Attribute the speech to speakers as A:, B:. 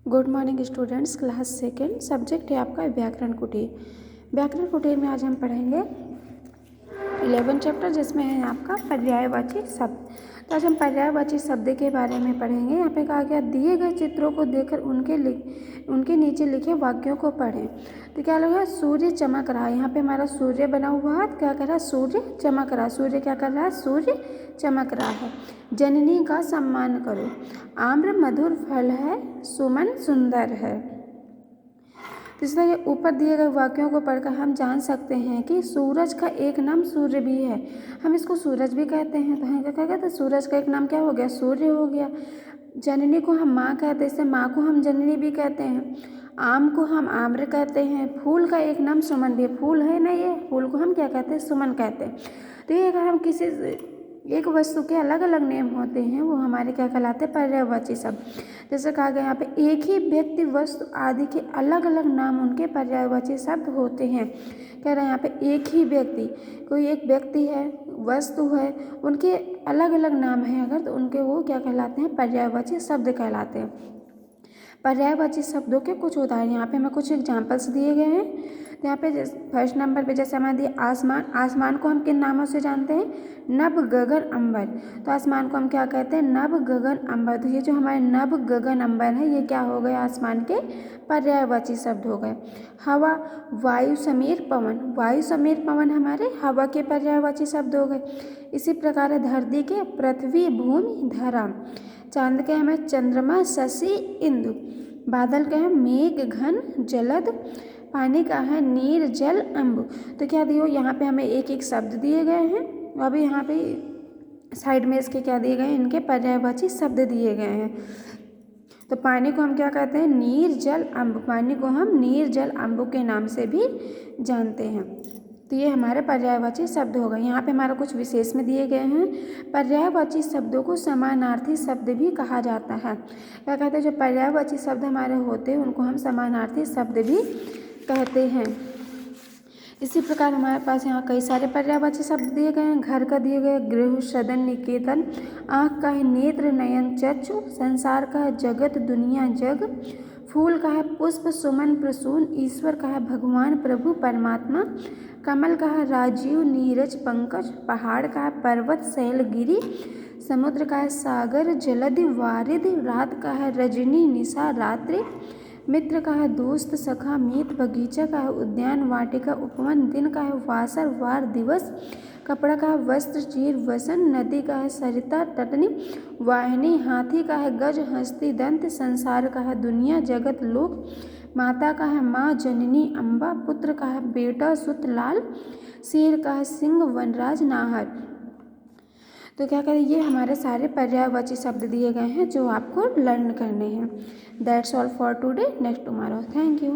A: Good morning students, class second. Subject है आपका व्याकरण कुटीर। व्याकरण कुटीर में आज हम पढ़ेंगे 11 चैप्टर, जिसमें है आपका पर्यायवाची शब्द। तो आज हम पर्यायवाची शब्द के बारे में पढ़ेंगे। यहाँ पे कहा गया दिए गए चित्रों को देखकर उनके नीचे लिखे वाक्यों को पढ़ें। तो क्या लगा, सूर्य चमक रहा है। यहाँ पे हमारा सूर्य बना हुआ है, क्या कर रहा है, सूर्य चमक रहा है। सूर्य क्या कर रहा है, सूर्य चमक रहा है। जननी का सम्मान करो, आम्र मधुर फल है, सुमन सुंदर है। इस तरह के ऊपर दिए गए वाक्यों को पढ़कर हम जान सकते हैं कि सूरज का एक नाम सूर्य भी है। हम इसको सूरज भी कहते हैं। तो हम क्या कहते हैं, सूरज का एक नाम क्या हो गया, सूर्य हो गया। जननी को हम माँ कहते हैं, इससे माँ को हम जननी भी कहते हैं। आम को हम आम्र कहते हैं। फूल का एक नाम सुमन भी है। फूल है ना, ये फूल को हम क्या कहते हैं, सुमन कहते हैं। तो ये अगर हम किसी एक वस्तु के अलग अलग नेम होते हैं, वो हमारे क्या कहलाते हैं, पर्यायवाची शब्द। जैसे कहा गया यहाँ पे एक ही व्यक्ति, वस्तु आदि के अलग अलग नाम उनके पर्यायवाची शब्द होते हैं। कह रहे हैं यहाँ पे एक ही व्यक्ति, कोई एक व्यक्ति है, वस्तु है, उनके अलग अलग नाम हैं अगर, तो उनके वो क्या कहलाते हैं, पर्यायवाची शब्द कहलाते हैं। पर्यायवाची शब्दों के कुछ उदाहरण यहाँ पे हमें कुछ एग्जाम्पल्स दिए गए हैं। तो यहाँ पे फर्स्ट नंबर पे जैसे हमें दिया आसमान। आसमान को हम किन नामों से जानते हैं, नभ गगन अंबर। तो आसमान को हम क्या कहते हैं, नभ गगन अंबर। तो ये जो हमारे नभ गगन अंबर है, ये क्या हो गए, आसमान के पर्यायवाची शब्द हो गए। हवा, वायु समीर पवन। वायु समीर पवन हमारे हवा के पर्यायवाची शब्द हो गए। इसी प्रकार धरती के पृथ्वी भूमि धरा। चांद के हमें चंद्रमा शशि इंदु। बादल का है मेघ घन जलद। पानी का है नीर जल अम्बु। तो क्या दियो, यहाँ पे हमें एक एक शब्द दिए गए हैं। अभी यहाँ पे साइड में इसके क्या दिए गए हैं, इनके पर्यायवाची शब्द दिए गए हैं। तो पानी को हम क्या कहते हैं, नीर जल अम्बु। पानी को हम नीर जल अम्बु के नाम से भी जानते हैं। तो ये हमारे पर्यायवाची शब्द हो गए। यहाँ पे हमारा कुछ विशेष में दिए गए हैं। पर्यायवाची शब्दों को समानार्थी शब्द भी कहा जाता है। क्या कहते हैं, जो पर्यायवाची शब्द हमारे होते हैं उनको हम समानार्थी शब्द भी कहते हैं। इसी प्रकार हमारे पास यहाँ कई सारे पर्यायवाची शब्द दिए गए हैं। घर का दिए गए गृह, सदन, निकेतन। आँख का है नेत्र, नयन, चक्षु। संसार का है जगत, दुनिया, जग। फूल का है पुष्प, सुमन, प्रसून। ईश्वर का है भगवान, प्रभु, परमात्मा। कमल का है राजीव, नीरज, पंकज। पहाड़ का है पर्वत, शैलगिरी। समुद्र का है सागर, जलधि, वारिधि। रात का है रजनी, निशा, रात्रि। मित्र का है दोस्त, सखा, मीत। बगीचा का है उद्यान, वाटिका, उपवन। दिन का है वासर, वार, दिवस। कपड़ा का है वस्त्र, चीर, वसन। नदी का है सरिता, तटनी, वाहिनी। हाथी का है गज, हस्ती, दंत। संसार का है दुनिया, जगत, लोक। माता का है माँ, जननी, अम्बा। पुत्र का है बेटा, सुत, लाल। शेर का है सिंह, वनराज, नाहर। तो क्या करें, ये हमारे सारे पर्यायवाची शब्द दिए गए हैं जो आपको लर्न करने हैं। That's all for today. Next tomorrow. Thank you.